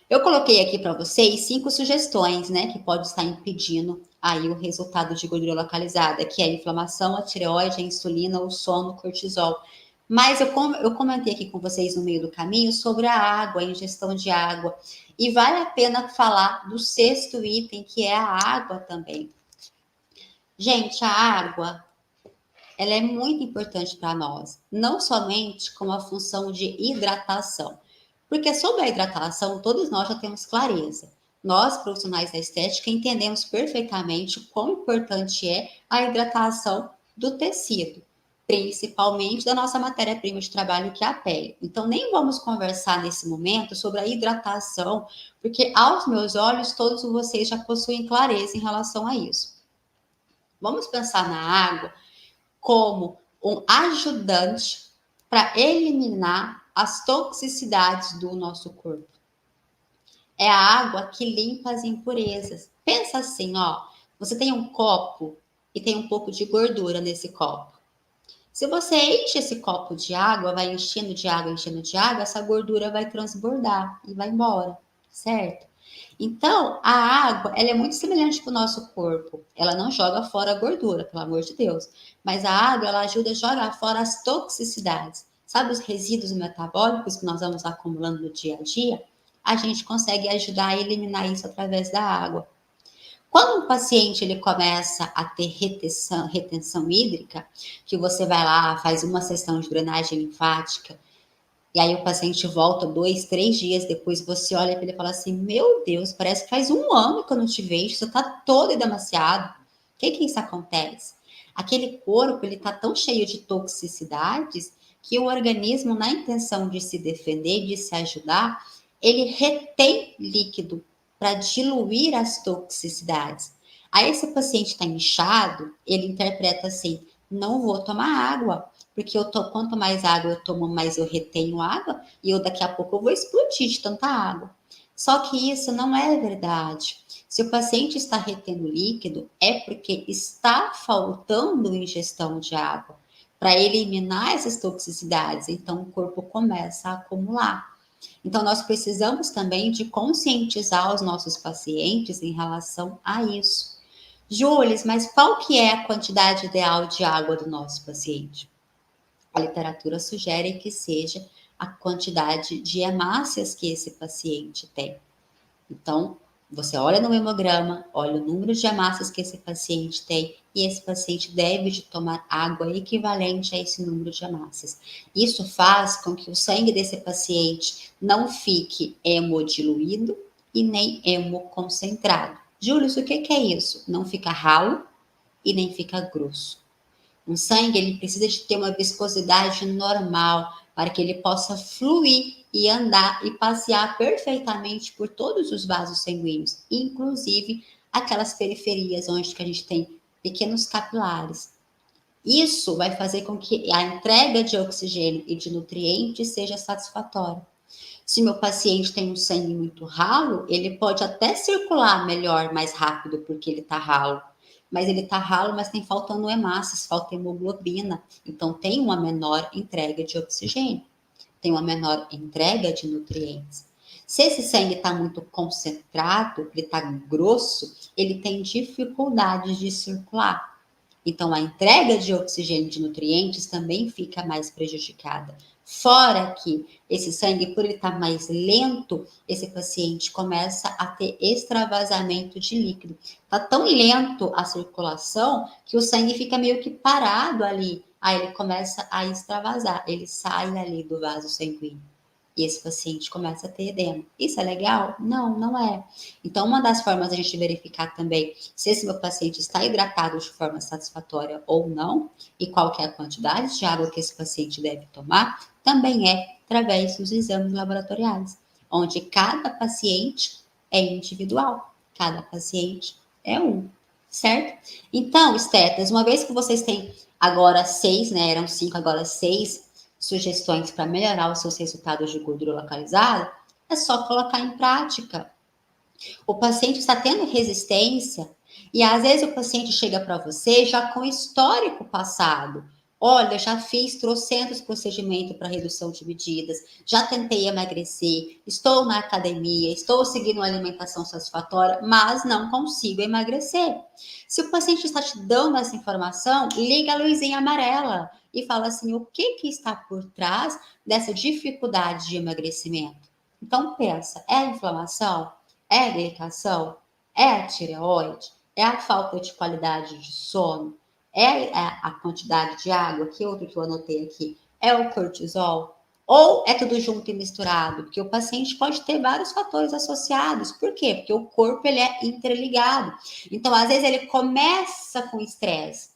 Eu coloquei aqui para vocês 5 sugestões, né, que pode estar impedindo aí o resultado de gordura localizada, que é a inflamação, a tireoide, a insulina, o sono, o cortisol. Mas eu comentei aqui com vocês no meio do caminho sobre a água, a ingestão de água. E vale a pena falar do sexto item, que é a água também. Gente, a água, ela é muito importante para nós, não somente com a função de hidratação. Porque sobre a hidratação, todos nós já temos clareza. Nós, profissionais da estética, entendemos perfeitamente o quão importante é a hidratação do tecido, principalmente da nossa matéria-prima de trabalho, que é a pele. Então, nem vamos conversar nesse momento sobre a hidratação, porque aos meus olhos, todos vocês já possuem clareza em relação a isso. Vamos pensar na água como um ajudante para eliminar as toxicidades do nosso corpo. É a água que limpa as impurezas. Pensa assim, ó, você tem um copo e tem um pouco de gordura nesse copo. Se você enche esse copo de água, vai enchendo de água, essa gordura vai transbordar e vai embora, certo? Então, a água, ela é muito semelhante com o nosso corpo. Ela não joga fora a gordura, pelo amor de Deus. Mas a água, ela ajuda a jogar fora as toxicidades. Sabe os resíduos metabólicos que nós vamos acumulando no dia a dia? A gente consegue ajudar a eliminar isso através da água. Quando um paciente ele começa a ter retenção hídrica, que você vai lá, faz uma sessão de drenagem linfática, e aí o paciente volta 2, 3 dias depois, você olha para ele e fala assim, meu Deus, parece que faz um ano que eu não te vejo, você está todo edemaciado. O que isso acontece? Aquele corpo, ele está tão cheio de toxicidades que o organismo, na intenção de se defender, de se ajudar, ele retém líquido para diluir as toxicidades. Aí esse paciente está inchado, ele interpreta assim, não vou tomar água, porque quanto mais água eu tomo, mais eu retenho água, e eu daqui a pouco eu vou explodir de tanta água. Só que isso não é verdade. Se o paciente está retendo líquido, é porque está faltando ingestão de água para eliminar essas toxicidades. Então, o corpo começa a acumular. Então, nós precisamos também de conscientizar os nossos pacientes em relação a isso. Júlia, mas qual que é a quantidade ideal de água do nosso paciente? A literatura sugere que seja a quantidade de hemácias que esse paciente tem. Então, você olha no hemograma, olha o número de hemácias que esse paciente tem e esse paciente deve de tomar água equivalente a esse número de hemácias. Isso faz com que o sangue desse paciente não fique hemodiluído e nem hemoconcentrado. Júlio, o que é isso? Não fica ralo e nem fica grosso. Um sangue ele precisa de ter uma viscosidade normal para que ele possa fluir e andar e passear perfeitamente por todos os vasos sanguíneos, inclusive aquelas periferias onde que a gente tem pequenos capilares. Isso vai fazer com que a entrega de oxigênio e de nutrientes seja satisfatória. Se meu paciente tem um sangue muito ralo, ele pode até circular melhor, mais rápido, porque ele está ralo. Mas ele está ralo, mas tem faltando hemácias, falta hemoglobina. Então, tem uma menor entrega de oxigênio, tem uma menor entrega de nutrientes. Se esse sangue está muito concentrado, ele está grosso, ele tem dificuldade de circular. Então, a entrega de oxigênio e de nutrientes também fica mais prejudicada. Fora que esse sangue, por ele estar mais lento, esse paciente começa a ter extravasamento de líquido. Está tão lento a circulação que o sangue fica meio que parado ali. Aí ele começa a extravasar, ele sai ali do vaso sanguíneo. E esse paciente começa a ter edema. Isso é legal? Não, não é. Então, uma das formas de a gente verificar também se esse meu paciente está hidratado de forma satisfatória ou não, e qual que é a quantidade de água que esse paciente deve tomar, também é através dos exames laboratoriais, onde cada paciente é individual, cada paciente é um, certo? Então, estetas, uma vez que vocês têm agora 6, né, eram 5, agora 6 sugestões para melhorar os seus resultados de gordura localizada, é só colocar em prática. O paciente está tendo resistência e às vezes o paciente chega para você já com histórico passado, Olha, já fiz trocentos procedimentos para redução de medidas, já tentei emagrecer, estou na academia, estou seguindo uma alimentação satisfatória, mas não consigo emagrecer. Se o paciente está te dando essa informação, liga a luzinha amarela e fala assim: o que está por trás dessa dificuldade de emagrecimento? Então pensa, é a inflamação? É a irritação? É a tireoide? É a falta de qualidade de sono? É a quantidade de água? Que outro que eu anotei aqui? É o cortisol? Ou é tudo junto e misturado? Porque o paciente pode ter vários fatores associados. Por quê? Porque o corpo ele é interligado. Então, às vezes, ele começa com estresse.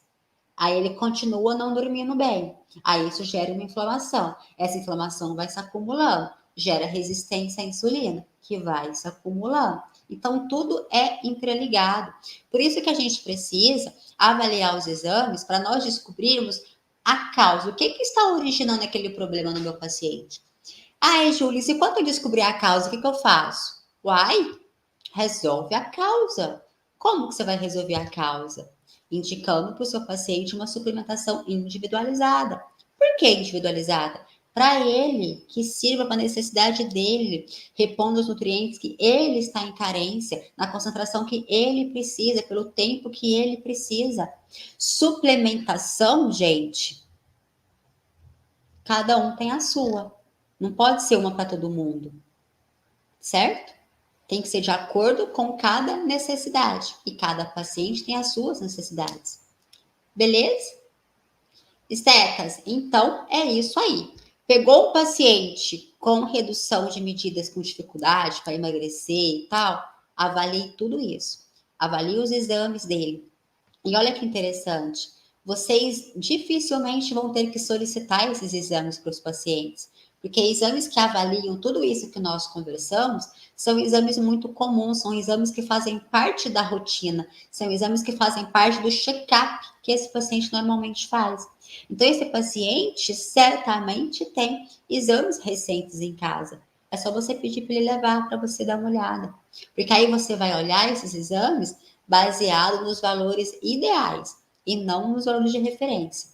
Aí ele continua não dormindo bem. Aí isso gera uma inflamação. Essa inflamação vai se acumulando, gera resistência à insulina, que vai se acumulando. Então, tudo é interligado. Por isso que a gente precisa avaliar os exames para nós descobrirmos a causa. O que está originando aquele problema no meu paciente? Ai, Júlia, e quando eu descobrir a causa, o que eu faço? Uai, resolve a causa. Como que você vai resolver a causa? Indicando para o seu paciente uma suplementação individualizada. Por que individualizada? Para ele, que sirva para a necessidade dele, repondo os nutrientes que ele está em carência, na concentração que ele precisa, pelo tempo que ele precisa. Suplementação, gente, cada um tem a sua. Não pode ser uma para todo mundo, certo? Tem que ser de acordo com cada necessidade. E cada paciente tem as suas necessidades. Beleza? Estecas, então é isso aí. Pegou o paciente com redução de medidas com dificuldade para emagrecer e tal, avalie tudo isso. Avalie os exames dele. E olha que interessante, vocês dificilmente vão ter que solicitar esses exames para os pacientes, porque exames que avaliam tudo isso que nós conversamos são exames muito comuns, são exames que fazem parte da rotina, são exames que fazem parte do check-up que esse paciente normalmente faz. Então, esse paciente certamente tem exames recentes em casa. É só você pedir para ele levar para você dar uma olhada. Porque aí você vai olhar esses exames baseado nos valores ideais e não nos valores de referência.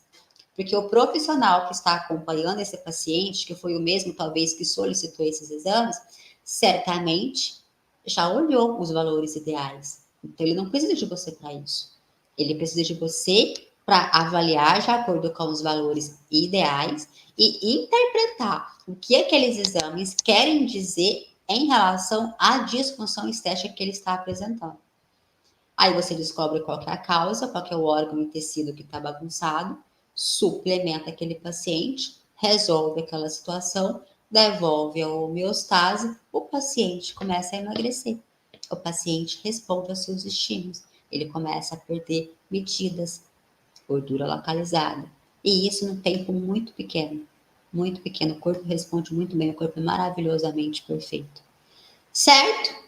Porque o profissional que está acompanhando esse paciente, que foi o mesmo talvez que solicitou esses exames, certamente já olhou os valores ideais. Então ele não precisa de você para isso. Ele precisa de você para avaliar de acordo com os valores ideais e interpretar o que aqueles exames querem dizer em relação à disfunção estética que ele está apresentando. Aí você descobre qual que é a causa, qual que é o órgão e tecido que está bagunçado, suplementa aquele paciente, resolve aquela situação, devolve a homeostase, o paciente começa a emagrecer. O paciente responde aos seus estímulos. Ele começa a perder medidas, gordura localizada. E isso num tempo muito pequeno. Muito pequeno. O corpo responde muito bem, o corpo é maravilhosamente perfeito. Certo?